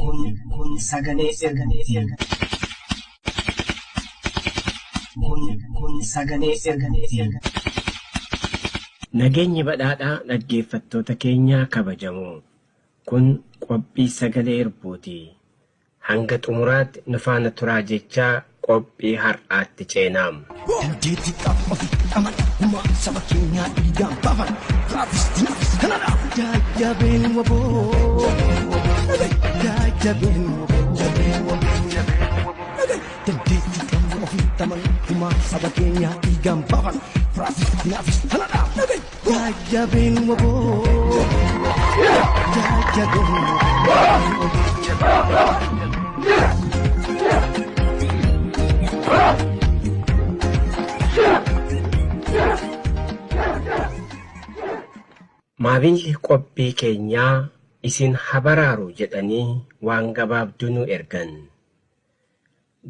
kun sagalee ergaa. Kun sagalee ergaa. Nageenyi badhaadhaa dhaggeeffattoota keenya kabajamoo. Kun qophii sagalee erbuuti. Hanga xumuraatti nu faana turaa jechaa qophii har'aatti ceenaam. Dandeettii qaba amanamummaa saba keenyaa dhiigaan baafan raafistiin kanadha. Jajjabeen waboo jajjabeen waboo dandeettii qaba amanamummaa saba keenyaa dhiigaan baafan raafistiin kanadha. Jajjabeen waboo jajjabeen waboo. Maamilli qophii keenyaa isin habaraaru jedhanii waan gabaabduu nu ergan.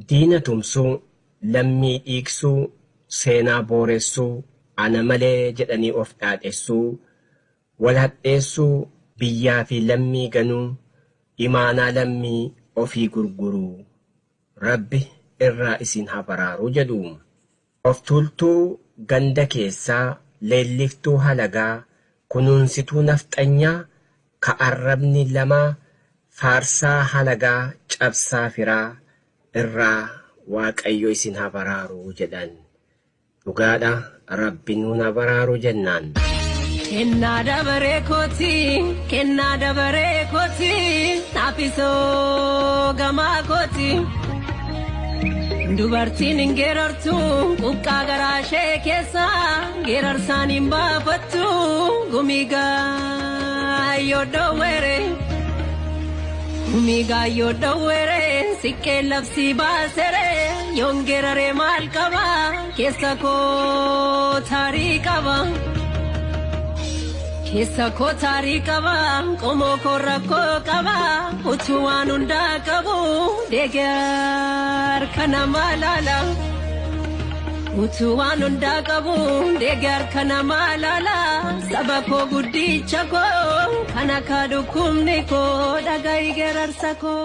Diina tumsuu, lammii dhiigsuu, seenaa booressuu, ana malee jedhanii of dhaadhessuu, wal hadheessuu, biyyaa fi lammii ganuu, imaanaa lammii ofii gurguruu. Rabbi irraa isin habaraaru jedhu. Of tuultuu ganda keessaa leelliftuu halagaa kunuunsituu nafxanyaa ka arrabni lamaa faarsaa halagaa cabsaa firaa irraa Waaqayyo isin habaraaru jedhan. Dhugaadha Rabbi nuun habaraaru jennaan. Kennaa dabaree kooti naafisoo gamaa kooti. Dubartiin hin geerartu quqqaa garaa ishee keessa geerarsaan hin baafattu gumigaa yoo dhowwere siqqee labsii baasere yoon geeraree maal qaba keessa koo taarii qaba. Keessa koo taarii qaba qomoo koo rakkoo qaba utuu waan hundaa qabu deeggar kana maalala. Utuu waan hundaa qabu deeggar kana maalala saba koo guddicha koo kana kaa dhukkubni koo dhaga'i geerarsa koo.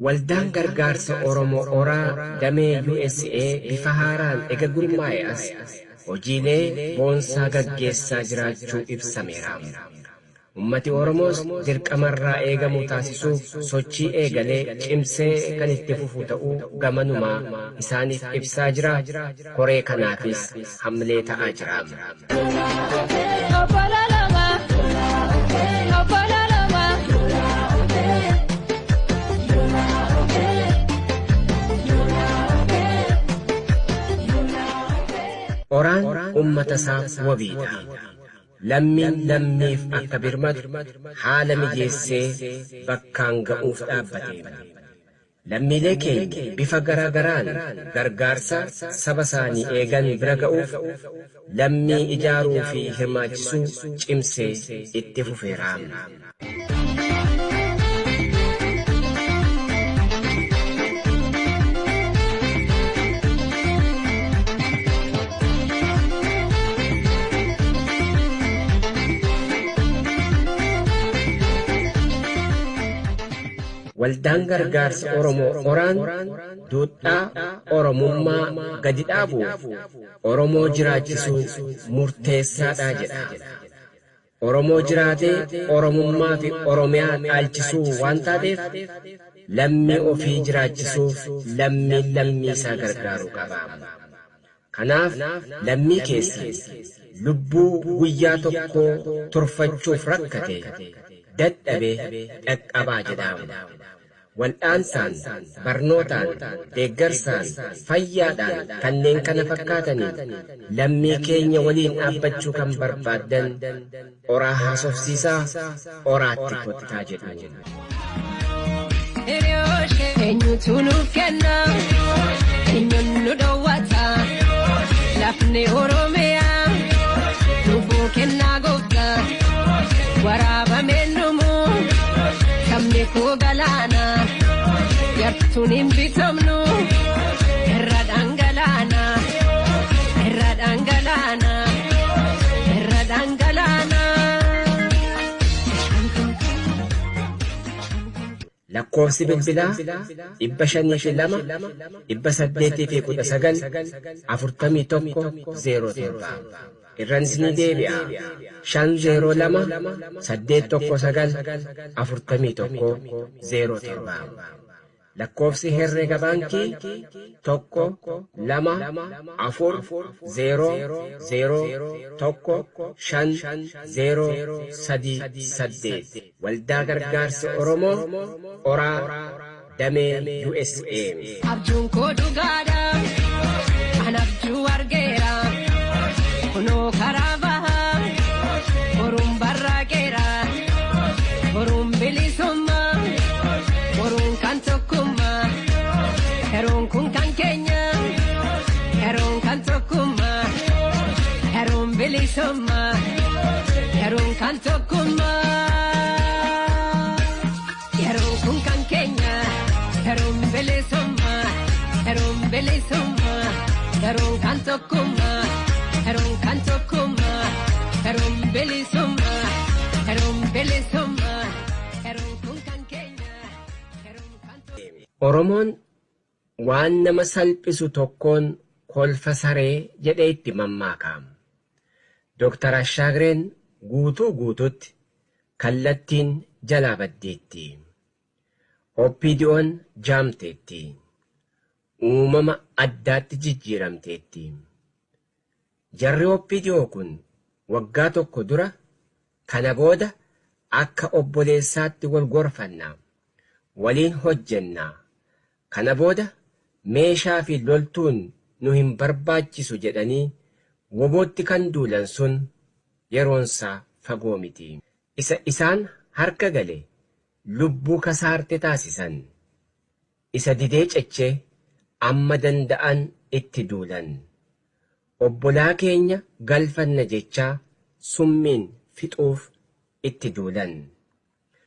Waldaan gargaarsa Oromoo Oraa damee USA bifa haaraan ega gurmaa'e as hojiilee boonsaa gaggeessaa jiraachuu ibsameera. Ummati Oromoos dirqamarraa eegamu taasisuuf sochii eegalee cimsee kan itti fufu ta'uu gamanumaa isaaniif ibsaa jira. Koree kanaafis hamlee ta'aa jira. Oraan ummata isaaf wabiidha. Lammiin lammiif akka birmatu haala mijeessee bakkaan ga'uuf dhaabbate. Lammiilee keenya bifa garaagaraan gargaarsa saba isaanii eegan bira ga'uuf lammii ijaaruu fi hirmaachisuu cimsee itti fufeera. Waldaan gargaarsa Oromoo Oraan duudhaa Oromummaa gadi dhaabuuf Oromoo jiraachisuun murteessaadha jedha. Oromoo jiraatee Oromummaa fi Oromiyaa dhaalchisuu waan taateef lammii ofii jiraachisuuf lammii isaa gargaaruu qaba. Kanaaf lammii keessan lubbuu guyyaa tokkoo turfachuuf rakkate dadhabee dhaqqabaa jedhama. Waldhaansaan, barnootaan, deeggarsaan, fayyaadhaan kanneen kana fakkaataniin lammii keenya waliin dhaabbachuu kan barbaaddan Oraa haasofsiisaa Oraatti kottaa jedhu. Eenyutu nuuf kenna, eenyuun nu dhowwata, lafni Oromiyaa lubbuu kennaa gooftaa waraabamee dhumu. Sabni koo galaana yartuun hin bitamnu irra dhangalaana. lakkoofsi bilbilaa 508194107 irraan isinii deebi'a 502-819-4107 lakkoofsi herreega baankii 1-2-4-0-0-1-5-0-3-8 waldaa gargaarsa Oromoo Oraa Damee USA. Abjuun koo dhugaadha, kan abjuu argeera, kunoo karaa bahaa, boruun barraaqeera, boruun bilisummaa, boruun kan tokkummaa, heroon kun kan keenya, heroon kan tokkummaa, heroon bilisummaa, heroon kan tokkummaa, heroon kun kan keenya. Heroon bilisummaa, heroon bilisummaa, heroon kan tokkummaa, heroon kan tokkummaa, heroon bilisummaa, heroon bilisummaa, heroon kun kan keenya, heroon kan tokkummaa. Oromoon waan nama salphisu tokkoon kolfa saree jedhee itti mammaakama. Dr. Ashaagireen guutuu guututti kallattiin jalaa baddeetti. OPDO'n jaamteetti. Uumama addaatti jijjiiramteetti. Jarri OPDO kun waggaa tokko dura kana booda akka obboleessaatti wal gorfannaa, waliin hojjennaa, kana booda meeshaa fi loltuun nu hin barbaachisu jedhanii wobootti kan duulan sun yeroonsaa fagoo miti. Isaan harka gale. Lubbuu kasaarte taasisan isa didee cechee amma danda'an itti duulan obbolaa keenya galfanna jechaa summiin fixuuf itti duulan.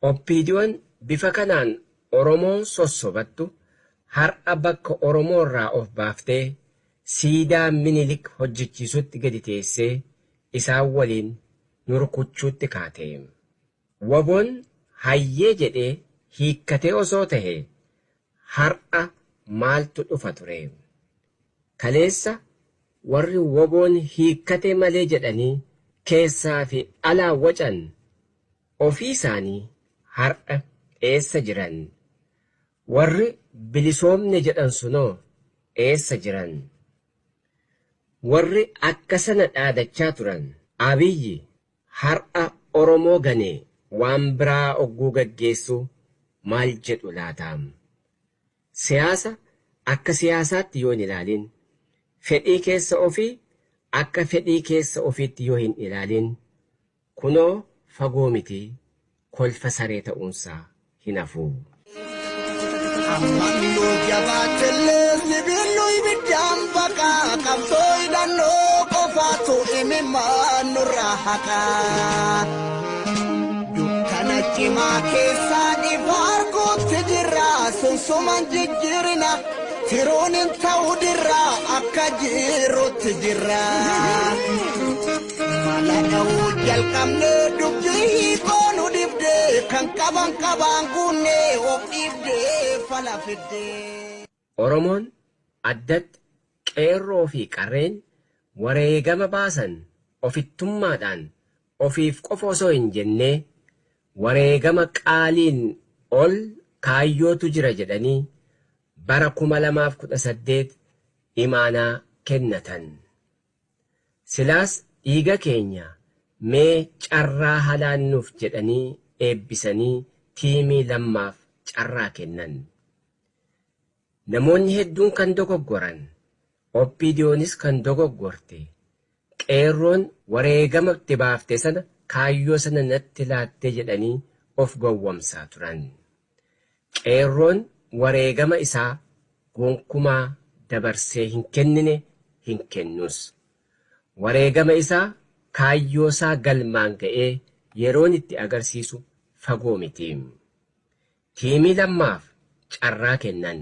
OPDO'n bifa kanaan Oromoon sossobattu har'a bakka Oromoo irraa of baaftee siidaa Minilik hojjechiisutti gadi teessee isaan waliin nu rukuchuutti kaate. Waboon hayyee jedhee hiikkatee osoo tahe har'a maaltu dhufa ture? Kaleessa warri waboon hiikkate malee jedhanii keessaa fi alaa wacan ofii isaanii har'a eessa jiran? Warri bilisoomne jedhan sunoo eessa jiran? Warri akka sana dhaadachaa turan Abiyyi har'a Oromoo ganee waan biraa ogguu gaggeessu maal jedhu laataam? Siyaasa akka siyaasaatti yoo hin ilaalin, fedhii keessa ofii akka fedhii keessa ofiitti yoo hin ilaalin, kunoo fagoo miti kolfa saree ta'uunsaa hin hafuu. Ammanni yoo jabaatellee sibiiluu ibiddaan baqaa qabsoo hidhannoo qofaatu imimmaan nurraa haqaa. Dukkana cimaa keessaa dhiibbaa arguutti jirra sunsumaan jijjiirina tiruun hin ta'u dirra akka jirutti jirra. Mala dha'uu jalqabnee dubbii hiikoo nu dhibdee kan qaban qabaan guunnee of dhibdee fala fiddee. Oromoon addatti qeerroo fi qarreen wareegama baasan ofittummaadhaan ofiif qofa osoo hin jennee wareegama qaaliin ol kaayyootu jira jedhanii bara 2018 imaanaa kennatan. Silaas dhiiga keenya mee carraa halaannuuf jedhanii eebbisanii tiimii lammaaf carraa kennan. Namoonni hedduun kan dogoggoran, OPDO'nis kan dogoggorte, qeerroon wareegama itti baafte sana kaayyoo sana natti laatte jedhanii of gowwomsaa turan. Qeerroon wareegama isaa gonkumaa dabarsee hin kennine hin kennus. Wareegama isaa kaayyoo isaa galmaan ga'ee yeroon itti agarsiisu fagoo miti. Tiimii lammaaf carraa kennan.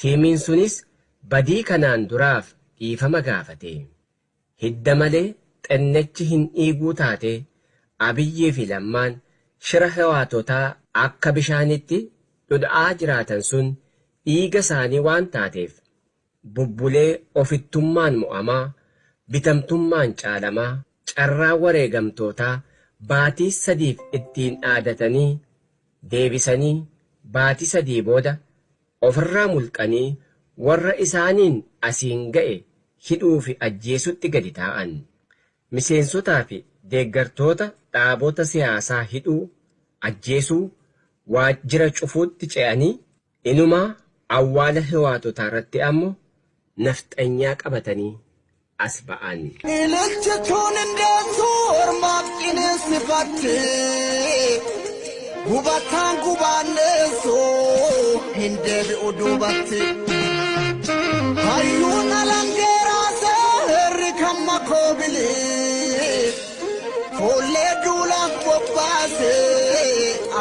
Tiimiin sunis badii kanaan duraaf dhiifama gaafate. Hidda malee xennechi hin dhiiguu taate Abiyyii fi Lammaan shira Hiwaatotaa akka bishaanitti dhodha'aa jiraatan sun dhiiga isaanii waan taateef bubbulee ofittummaan mo'amaa, bitamtummaan caalamaa, carraa wareegamtootaa baatii 3 ittiin dhaadatanii deebisanii baatii 3 booda ofirraa mulqanii warra isaaniin asiin ga'e hidhuu fi ajjeesutti gadi taa'an. Miseensotaa fi deeggartoota dhaabota siyaasaa hidhuu, ajjeesuu, waajjira cufuutti ce'anii inumaa awwaala hiwaatotaa irratti ammoo nafxanyaa qabatanii as ba'an. Ilaalchituun indeessu ormaaf qineensifatte gubataan gubaanneessu hin deebi'u duubatti. Hayyuun alangeeraase herri kan makoobilee fuullee duulaaf bobbaase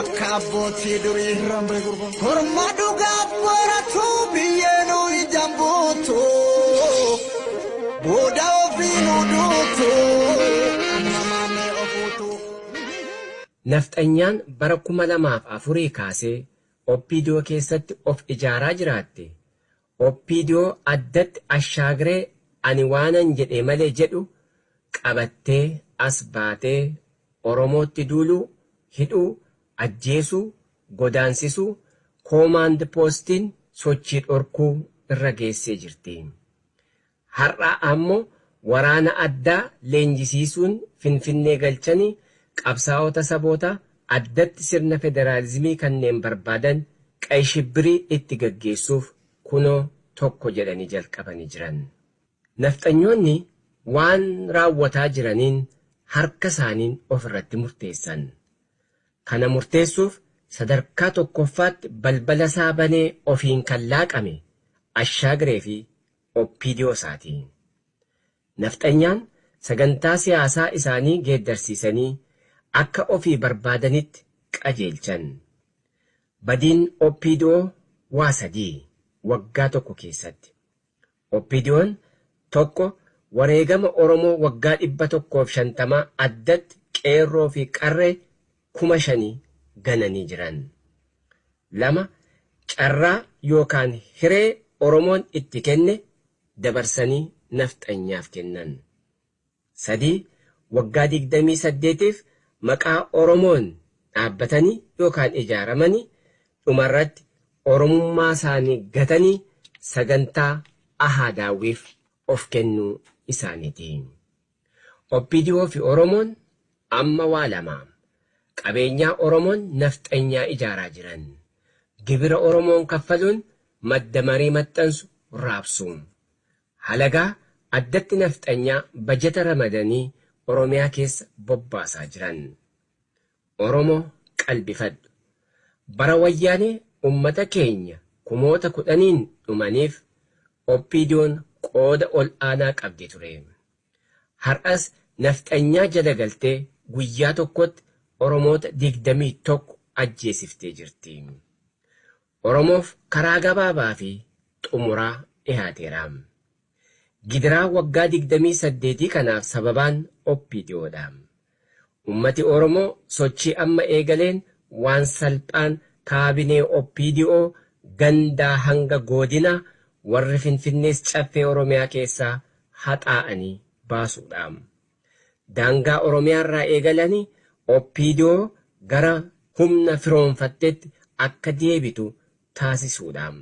akka abbootii durii. Horma dhugaaf boratu biyyeenuu ijaan buutu booda ofiinuu duutu namaamee ofuutu. Nafxanyaan bara 2004 kaasee Oppiidiyoo keessatti of ijaaraa jiraatte. Oppiidiyoo addatti ashaagiree ani waanan jedhe malee jedhu qabattee as baatee Oromootti duuluu, hidhuu, ajjeesuu, godaansisuu, koomaand poostiin sochii dhorkuu irra geessee jirti. Har'a ammoo waraana addaa leenjisiisuun Finfinnee galchanii qabsaa'ota saboota addatti sirna federaalizimii kanneen barbaadan qayi shibbirii itti gaggeessuuf kunoo tokko jedhanii jalqabanii jiran. Nafxanyoonni waan raawwataa jiraniin harka isaaniin ofirratti murteessan. Kana murteessuuf sadarkaa tokkoffaatti balbala isaa banee ofiin kan laaqame ashaagiree fi Oppiidiyoo isaati. Nafxanyaan sagantaa siyaasaa isaanii geeddarsiisanii akka ofii barbaadanitti qajeelchan. Badiin Oppiidiyoo waa 3 waggaa tokko keessatti. Oppiidiyoon tokko wareegama Oromoo waggaa 150 addatti qeerroo fi qarree 5,000 gananii jiran. 2 carraa yookaan hiree Oromoon itti kenne dabarsanii nafxanyaaf kennan. 3 waggaa 28f maqaa Oromoon dhaabbatanii yookaan ijaaramanii dhumarratti Oromummaa isaanii gatanii sagantaa ahaadaawwiif of kennuu isaaniiti. Oppiidiyoo fi Oromoon amma waa lama. Qabeenyaa Oromoon nafxanyaa ijaaraa jiran. Gibira Oromoon kaffaluun madda marii maxxansu raabsu. Halagaa addatti nafxanyaa bajeta ramadanii Oromiyaa keessa bobbaasaa jiran. Oromoo qalbifadhu. Bara wayyaanee ummata keenya kumoota 10 dhumaniif Oppiidiyoon qooda ol aanaa qabdi ture. Har'as nafxanyaa jala galtee guyyaa tokkotti Oromoota 21 ajjeesiftee jirti. Oromoof karaa gabaabaa fi xumuraa dhihaateera. Gidiraa waggaa 28 kanaaf sababaan Oppiidiyoodha. Ummati Oromoo sochii amma eegaleen waan salphaan kaabinee Oppiidiyoo gandaa hanga godinaa warri Finfinnees caffee Oromiyaa keessaa haxaa'anii baasuudha. Daangaa Oromiyaa irraa eegalanii Oppiidiyoo gara humna firoonfatteetti akka deebitu taasisuudha.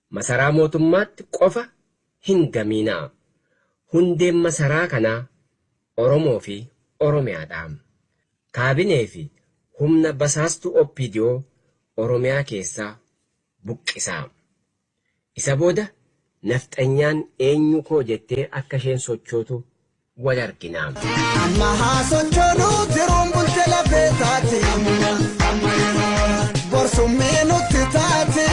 Masaraa mootummaatti qofa hin gamiinaa. Hundeen masaraa kanaa Oromoo fi Oromiyaadha. Kaabinee fi humna basaastuu Oppiidiyoo Oromiyaa keessaa buqqisaa. Isa booda nafxanyaan eenyu koo jettee akka isheen sochootu wal argina. Amma haa sochoonuu jiruun bultee lafee taate borsummee nutti taate.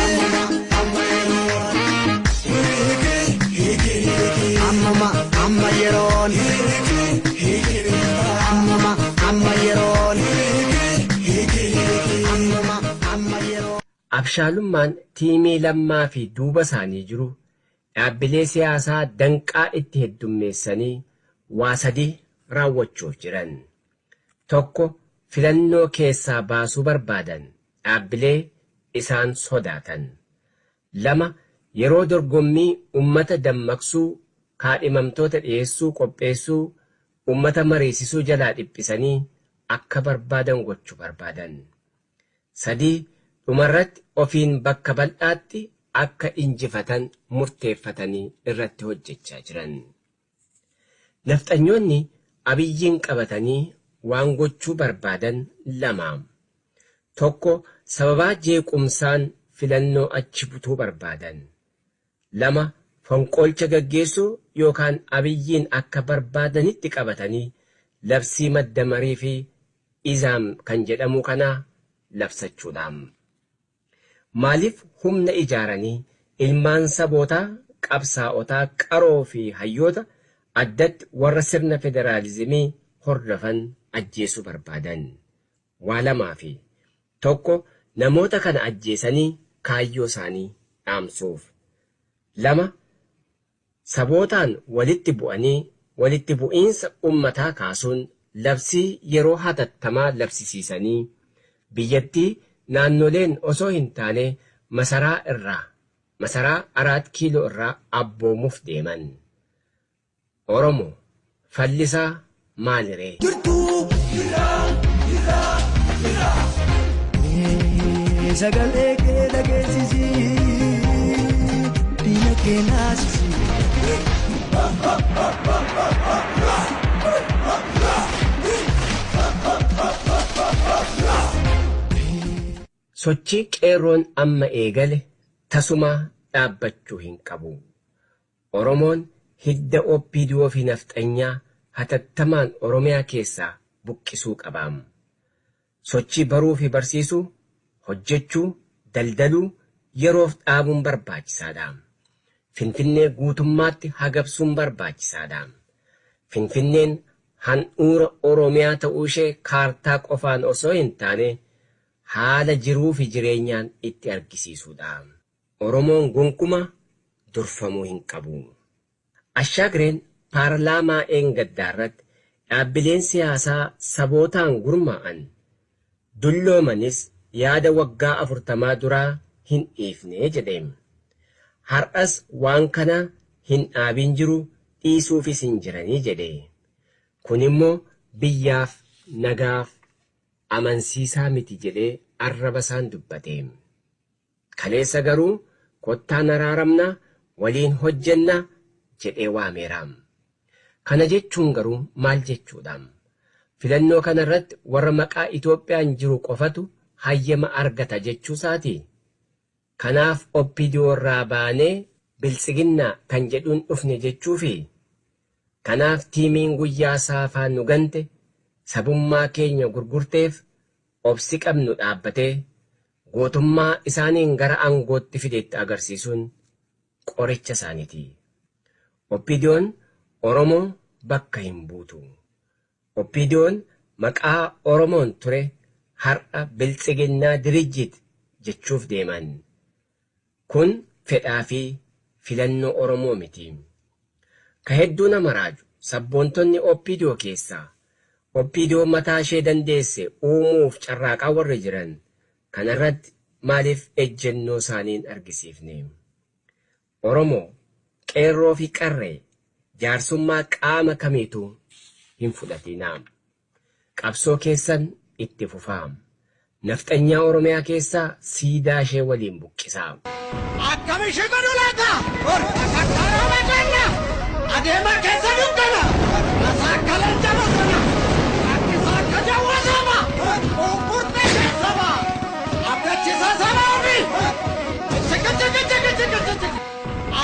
Amma yeroon amma yeroon. Abshaalummaan tiimii lammaa fi duuba isaanii jiru dhaabbilee siyaasaa danqaa itti heddummeessanii waa 3 raawwachuuf jiran. Tokko filannoo keessaa baasuu barbaadan dhaabbilee isaan sodaatan. 2. Yeroo dorgommii ummata dammaqsuu, kaadhimamtoota dhiyeessuu qopheessuu, ummata mariisisuu jalaa dhiphisanii akka barbaadan gochuu barbaadan. 3. Dhumarratti ofiin bakka bal'aatti akka injifatan murteeffatanii irratti hojjechaa jiran. Nafxanyoonni Abiyyiin qabatanii waan gochuu barbaadan 2. 1. Sababaa jeequmsaan filannoo achi butuu barbaadan. 2. Fonqolcha gaggeessuu yookaan Abiyyiin akka barbaadanitti qabatanii labsii madda marii fi izaam kan jedhamu kana labsachuudhaan. Maaliif humna ijaaranii ilmaan sabootaa, qabsaa'otaa, qaroo fi hayyoota addatti warra sirna federaalizimii hordofan ajjeesuu barbaadan? Waa lamaa fi 1. Namoota kana ajjeesanii kaayyoo isaanii dhaamsuuf. 2. Sabootaan walitti bu'anii walitti bu'iinsa ummataa kaasuun labsii yeroo hatattamaa labsisiisanii biyyattii naannoleen osoo hin taane masaraa 4 kiiloo irraa abboomuuf deeman. Oromoo fallisaa maaliree? Sagalee kee dhageessisii diina kee naasisii. Sochii qeerroon amma eegale tasumaa dhaabbachuu hin qabu. Oromoon hidda OPDO fi nafxanyaa hatattamaan Oromiyaa keessaa buqqisuu qabaam. Sochii baruu fi barsiisuu, hojjechuu, daldaluu yeroof dhaabuun barbaachisaadha. Finfinnee guutummaatti hagabsuun barbaachisaadha. Finfinneen handhuura Oromiyaa ta'uu ishee kaartaa qofaan osoo hin taane haala jiruu fi jireenyaan itti argisiisuudha. Oromoon gonkumaa durfamuu hin qabu. Ashaagireen paarlaamaa eeggaddaarratti dhaabbileen siyaasaa sabootaan gurmaa'an dulloomanis yaada waggaa 40 duraa hin dhiifne jedheem. Har'as waan kana hin dhaabin jiru dhiisuufis hin jiranii jedhe. Kun immoo biyyaaf nagaaf amansiisaa miti jedhee arraba isaan dubbate. Kaleessa garuu kottaan araaramna waliin hojjenna jedhee waameeraam. Kana jechuun garuu maal jechuudha? Filannoo kana irratti warra maqaa Itoophiyaan jiru qofatu hayyama argata jechuusaati. Kanaaf OPDO irraa baanee biltsiginnaa kan jedhuun dhufne jechuufi. Kanaaf tiimiin guyyaa saafaan nu gante sabummaa keenya gurgurteef obsi qabnu dhaabbatee gootummaa isaaniin gara aangootti fideetti agarsiisuun qoricha isaaniiti. OPDO'n Oromoo bakka hin buutu. OPDO'n maqaa Oromoon ture har'a biltsiginnaa dirijjit jechuuf deeman. Kun fedhaa fi filannoo Oromoo miti. Ka hedduu nama raaju sabboontonni OPDO keessaa OPDO mataa ishee dandeesse uumuuf carraaqaa warri jiran kanarratti maaliif ejjennoo isaaniin argisiifne? Oromoo qeerroo fi qarree jaarsummaa qaama kamiitu hin fudhatinaa. Qabsoo keessan itti fufaa. Nafxanyaa Oromiyaa keessaa siidaa ishee waliin buqqisaa. Akkamishi godhu laata? Akkaraa beekanna. Adeema keessa dukkana. Asaakkaleen jabatana. Akkisaa akka jawwaasama. Qurqurtee keessama. Abdachiisa sabaafi.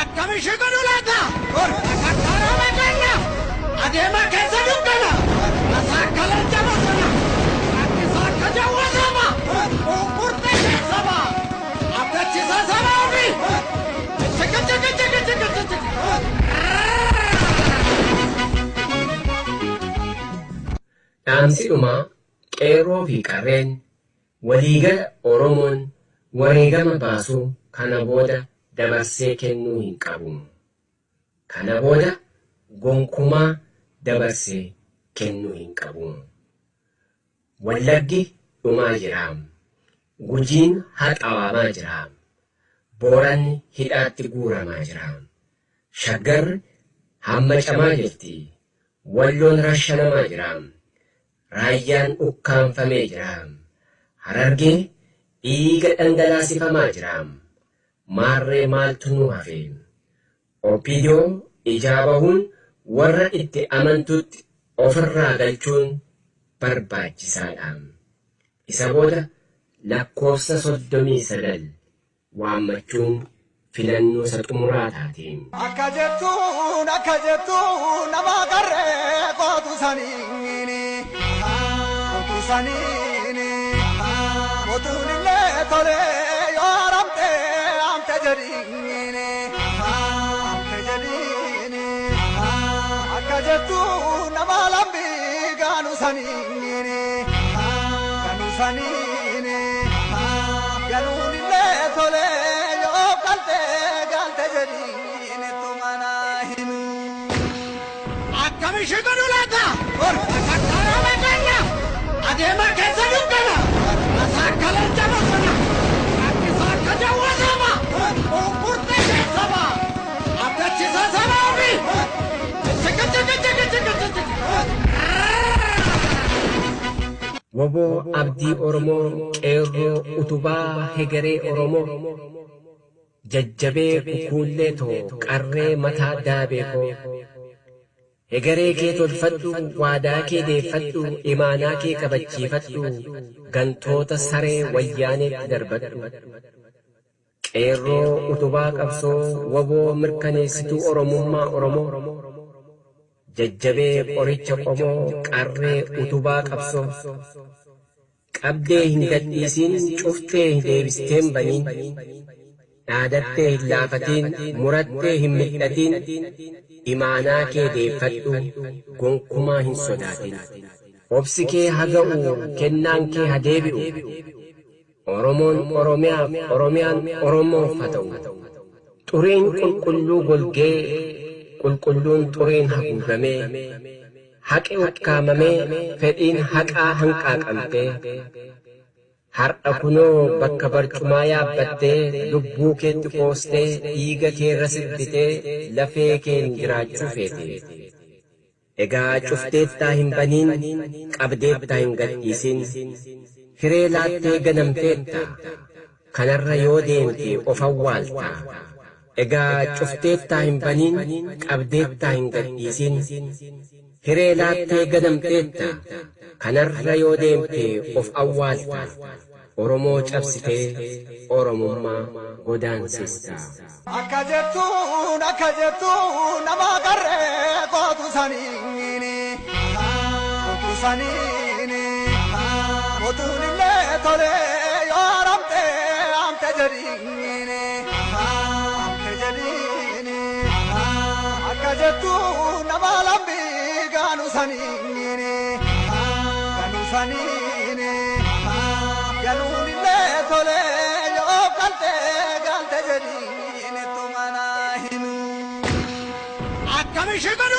Akkamishi godhu laata? Akkaraa beekanna. Adeema keessa dukkana. Asaakkaleen jabatana. Akkisaa akka jawwaasama. Qurqurtee keessama. Abdachiisa sabaafi. Dhaamsidhumaa qeerroo fi qarreen waliigala Oromoon wareegama baasuu kana booda dabarsee kennuu hin qabu. Kana booda gonkumaa dabarsee kennuu hin qabu. Wallaggi dhumaa jira. Gujiin haxaawamaa jira. Booranni hidhaatti guuramaa jira. Shaggar hammacamaa jirti. Walloon rashanamaa jira. Raayyaan ukkaanfamee jira. Harargee dhiiga dhangalaasifamaa jira. Maarree maaltu nu hafe? Opiidiyoo ijaa bahuun warra itti amantutti ofirraa galchuun barbaachisaadha. Isa booda lakkoofsa 39 waammachuun filannoo isa xumuraa taate. Akka jettuun nama qarree kootu saniini. Mootuun illee tolee yoo amte jedhiini. Akka jettuun nama lambii gaanu saniini. Ganuun illee tolee yoo galte jedhiini tumana himu. Akkami shiqanu laata? Sakkaara beekanya. Adeema keessa dukkana. Sakkala jaba sana. Akkisa akka jawwaatama. Kurtee keessama. Abdachisa sana ofi. Woboo abdii Oromoo qeerroo utubaa hegeree Oromoo jajjabee kukuullee too qarree mataa daabeekoo hegeree kee tolfadhu waadaa kee deeffadhu imaanaa kee kabachiifadhu gantoota saree wayyaaneetti darbadhu qeerroo utubaa qabsoo woboo mirkaneessituu Oromummaa Oromoo jajjabee qoricha qomoo qarree utubaa qabsoo qabdee hin gadhiisin cuftee hin deebisteen baniin dhaadattee hin laafatiin murattee hin midhatiin imaanaa kee deeffadhu gonkumaa hin sodaatin obsi kee haga'u kennaan kee hadeebi'u Oromoon Oromiyaaf Oromiyaan Oromoof haa ta'u xuriin qulqulluu golgee qulqulluun xuriin haguugamee haqi ukkaamamee fedhiin haqaa hanqaaqamtee har'a kunoo bakka barcumaa yaabbattee lubbuu keetti qoostee dhiiga keerra sirbitee lafee keen jiraachuu feete. Egaa cufteettaa hin baniin qabdeettaa hin gadhiisin hiree laattee ganamteetta kanarra yoo deemte of awwaalta. Egaa cufteettaa hin baniin qabdeettaa hin gadhiisin hiree laattee ganamteetta kanarra yoo deemte of awwaalta. Oromoo cabsitee Oromummaa godaansista. Akka jettuun nama qarree kootu saniini. Mootuun illee tolee yoo amte jedhiini. Akka jettuun nama lambii gaanu saniini. Ganuun illee tolee yoo galte jedhiini tumana himu. Akkami shiqanu